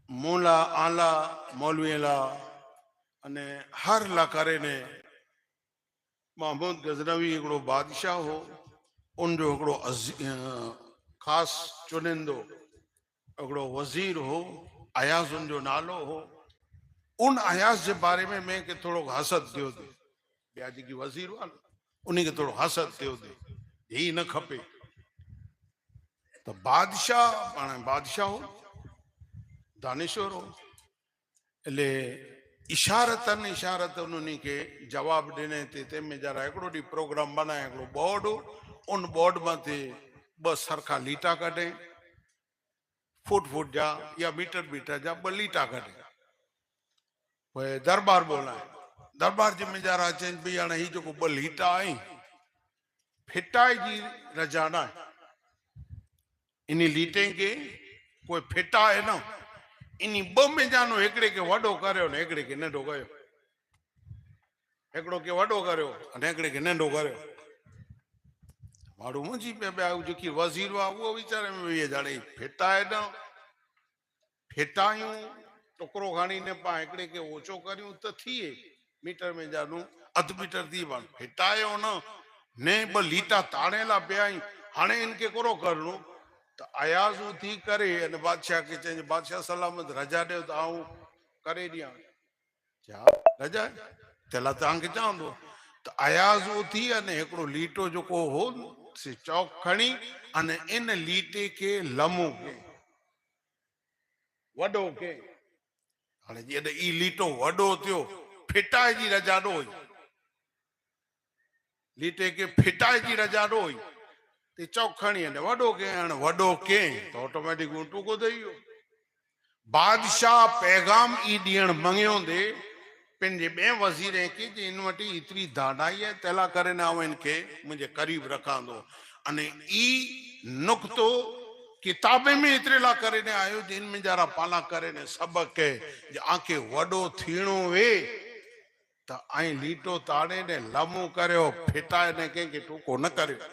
मूला आला मौलवीला अने हर ला करे ने महमूद गजनवी हिकिड़ो बादशाह हो उनजो हिकिड़ो ख़ास चुनिंदो हिकिड़ो वज़ीर हो अयाज़ उनजो नालो हो उन अयाज़ जे बारे में मैं के थोड़ो हसद थियो थे ॿिया जेकी वज़ीर हुआ उन खे थोड़ो हसद थियो थे ही न खपे तो बादशाह पाण बादशाह हो दानिश्वर हो એટલે इशारतन उन्हीं के जवाब देने थे ते में जरा एकड़ो डी प्रोग्राम बनाए एकड़ो बोर्ड उन बोर्ड में थे बस सरखा लीटा कढे फुट जा या मीटर जा ब लीटा कढे पोइ दरबार बोलाए दरबार जे में जरा चेंज भी हाणे ही जो ब लीटा आई फिटाई जी रजाना इन लीटे के कोई फिटाए न इन ब में जानो एकड़े के वडो कर्यो ने एकड़े के नंढो कयो एकड़ो के वडो कर्यो अने एकड़े के नंढो कर्यो माण्हू मुंहिंजी पिया ॿिया जेकी वज़ीर हुआ उहो वीचारे में इहे ॼाणे फिटाए न फिटायूं टुकड़ो खणी ने पा हिकिड़े खे ओछो करियूं त थिए मीटर में जानो अधु मीटर थी वञ फिटायो ने ॿ लीटा ताणे ला पिया आहियूं हाणे इनके कोरो करणो त अयाज़ू थी करे अने बादशाह खे चइजे बादशाह सलामत रजा ॾियो त आऊं करे ॾियां छा रजा तेला तव्हांखे चवंदो त अयाज़ू थी अने हिकिड़ो लीटो जेको हो से चौक खणी अने इन लीटे के लमो के वॾो के हाणे जॾहिं ई लीटो वॾो थियो फिटाए जी रजा ॾोई लीटे के फिटाए जी रजा ॾोई ते चौक खणी अने वॾो के हाणे वॾो के त ऑटोमेटिक टूको थी वियो बादशाह पैगाम ई ॾियण मंगियो दे पंहिंजे ॿिए वज़ीर खे जे इन वटि एतिरी दानाई आहे तंहिंला करे न आउं इनखे मुंहिंजे क़रीब रखंदो अने ई नुक़्तो किताबे में एतिरे ला करे ने आयो जिन में जरा पाला करे ने सबक के जे आंखे वॾो थियणो वे त ऐं लीटो ताड़े ने लमो करियो फिटाए ने कंहिंखे टूको न करियो